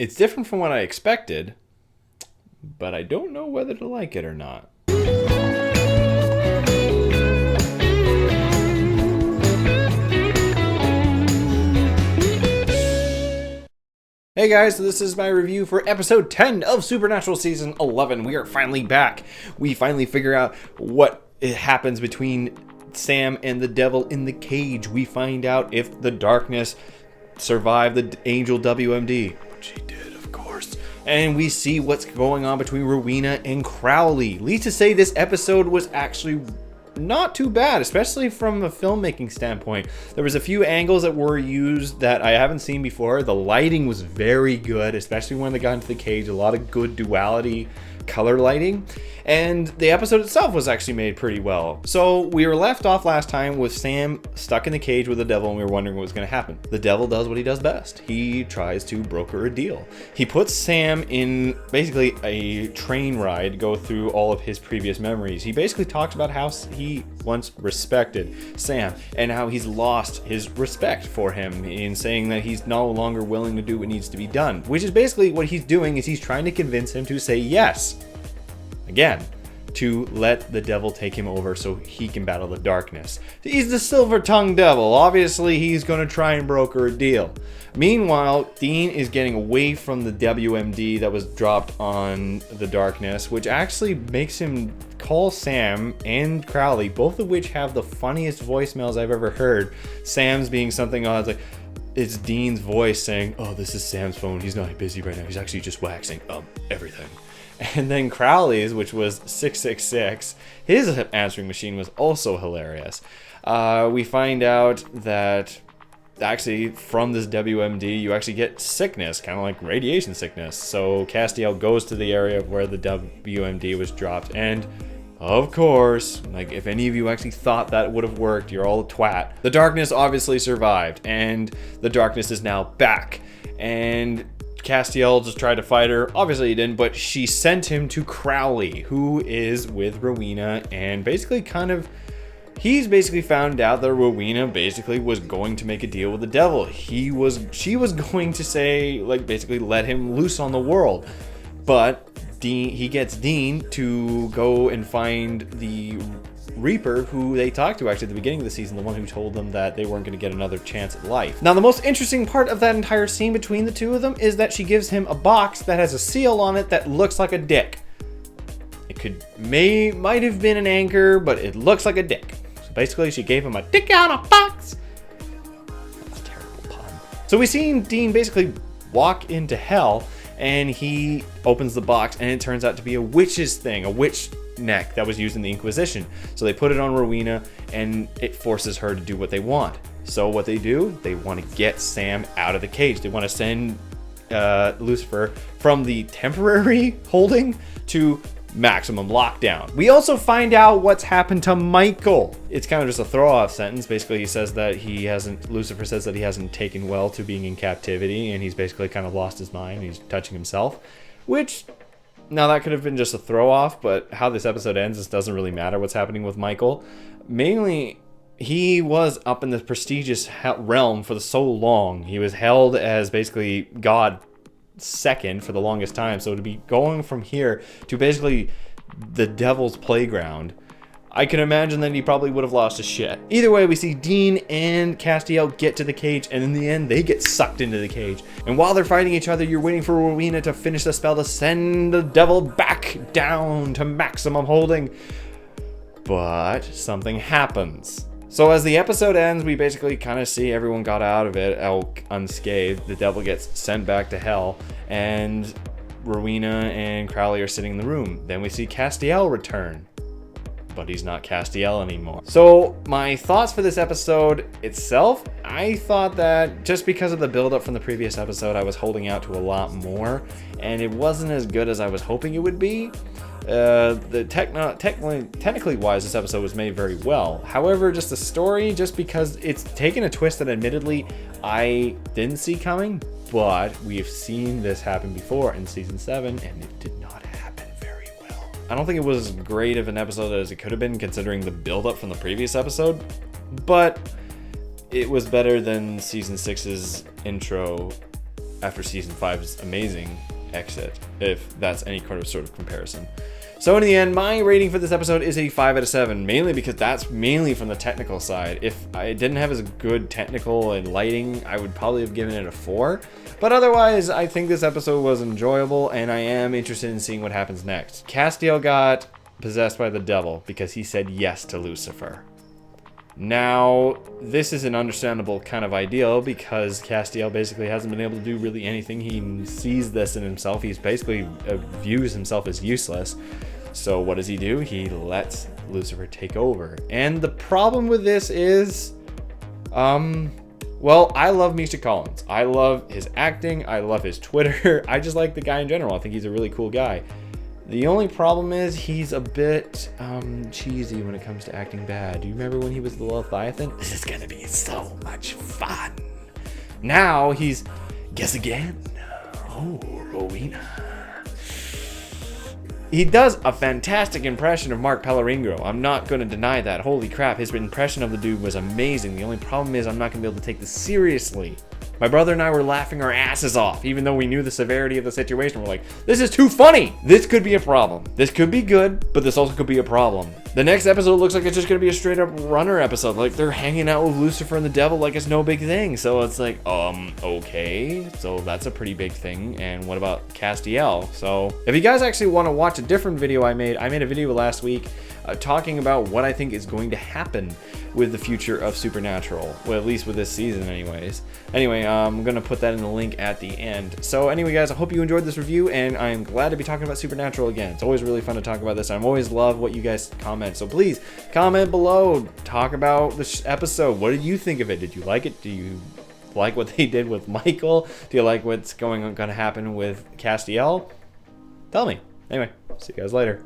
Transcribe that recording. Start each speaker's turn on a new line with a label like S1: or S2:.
S1: It's different from what I expected, but I don't know whether to like it or not. Hey guys, so this is my review for episode 10 of Supernatural Season 11. We are finally back. We finally figure out what happens between Sam and the devil in the cage. We find out if the darkness survived the angel WMD, which he did, of course. And we see what's going on between Rowena and Crowley. Needless to say, this episode was actually not too bad, especially from a filmmaking standpoint. There was a few angles that were used that I haven't seen before. The lighting was very good, especially when they got into the cage. A lot of good duality color lighting, and the episode itself was actually made pretty well. So we were left off last time with Sam stuck in the cage with the devil, and we were wondering what was going to happen. The devil does what he does best. He tries to broker a deal. He puts Sam in basically a train ride, go through all of his previous memories. He basically talks about how he once respected Sam and how he's lost his respect for him, in saying that he's no longer willing to do what needs to be done, which is basically what he's doing. Is he's trying to convince him to say yes again, to let the devil take him over so he can battle the darkness. He's the silver-tongued devil. Obviously, he's going to try and broker a deal. Meanwhile, Dean is getting away from the WMD that was dropped on the darkness, which actually makes him call Sam and Crowley, both of which have the funniest voicemails I've ever heard. Sam's being something odd, like, it's Dean's voice saying, "Oh, this is Sam's phone. He's not busy right now. He's actually just waxing everything." And then Crowley's, which was 666, his answering machine was also hilarious. We find out that actually from this WMD, you actually get sickness, kind of like radiation sickness. So Castiel goes to the area where the WMD was dropped. And of course, like if any of you actually thought that would have worked, you're all a twat. The darkness obviously survived, and the darkness is now back. And Castiel just tried to fight her. Obviously he didn't, but she sent him to Crowley, who is with Rowena, and basically he's basically found out that Rowena basically was going to make a deal with the devil. She was going to say, like, basically let him loose on the world. But he gets Dean to go and find the Reaper, who they talked to actually at the beginning of the season, the one who told them that they weren't going to get another chance at life. Now, the most interesting part of that entire scene between the two of them is that she gives him a box that has a seal on it that looks like a dick. It might have been an anchor, but it looks like a dick. So basically, she gave him a dick out of a box. That's a terrible pun. So we see Dean basically walk into hell, and he opens the box, and it turns out to be a witch's thing, a witch neck that was used in the Inquisition. So they put it on Rowena, and it forces her to do what they want. So what they do, they want to get Sam out of the cage. They want to send Lucifer from the temporary holding to maximum lockdown. We also find out what's happened to Michael. It's kind of just a throw-off sentence. Basically, he says that Lucifer says that he hasn't taken well to being in captivity, and he's basically kind of lost his mind. He's touching himself, which, now that could have been just a throw-off, but how this episode ends, this doesn't really matter what's happening with Michael. Mainly, he was up in the prestigious realm for so long. He was held as basically God second for the longest time. So to be going from here to basically the devil's playground, I can imagine that he probably would have lost his shit. Either way, we see Dean and Castiel get to the cage, and in the end, they get sucked into the cage. And while they're fighting each other, you're waiting for Rowena to finish the spell to send the devil back down to maximum holding. But something happens. So as the episode ends, we basically kind of see everyone got out of it unscathed. The devil gets sent back to hell, and Rowena and Crowley are sitting in the room. Then we see Castiel return, but he's not Castiel anymore. So my thoughts for this episode itself, I thought that just because of the build-up from the previous episode, I was holding out to a lot more, and it wasn't as good as I was hoping it would be. Technically wise, this episode was made very well. However, just the story, just because it's taken a twist that admittedly I didn't see coming, but we've seen this happen before in season 7, and it did not happen very well. I don't think it was as great of an episode as it could have been considering the build-up from the previous episode, but it was better than season 6's intro after season 5's amazing exit, if that's any sort of comparison. So in the end, my rating for this episode is a 5 out of 7, mainly because that's mainly from the technical side. If I didn't have as good technical and lighting, I would probably have given it a 4. But otherwise, I think this episode was enjoyable, and I am interested in seeing what happens next. Castiel got possessed by the devil because he said yes to Lucifer. Now, this is an understandable kind of ideal because Castiel basically hasn't been able to do really anything. He sees this in himself. He's basically views himself as useless. So what does he do? He lets Lucifer take over. And the problem with this is, well, I love Misha Collins. I love his acting. I love his Twitter. I just like the guy in general. I think he's a really cool guy. The only problem is he's a bit cheesy when it comes to acting bad. Do you remember when he was the Leviathan? This is gonna be so much fun. Now he's, guess again. Oh, Rowena. He does a fantastic impression of Mark Pellegrino. I'm not going to deny that. Holy crap, his impression of the dude was amazing. The only problem is I'm not going to be able to take this seriously. My brother and I were laughing our asses off, even though we knew the severity of the situation. We're like, this is too funny. This could be a problem. This could be good, but this also could be a problem. The next episode looks like it's just going to be a straight up runner episode. Like they're hanging out with Lucifer and the devil like it's no big thing. So it's like, okay. So that's a pretty big thing. And what about Castiel? So if you guys actually want to watch a different video I made a video last week talking about what I think is going to happen with the future of Supernatural. Well, at least with this season anyways. Anyway, I'm going to put that in the link at the end. So anyway, guys, I hope you enjoyed this review, and I'm glad to be talking about Supernatural again. It's always really fun to talk about this. I always love what you guys comment. So please comment below. Talk about this episode. What did you think of it? Did you like it? Do you like what they did with Michael? Do you like what's going to happen with Castiel? Tell me. Anyway, see you guys later.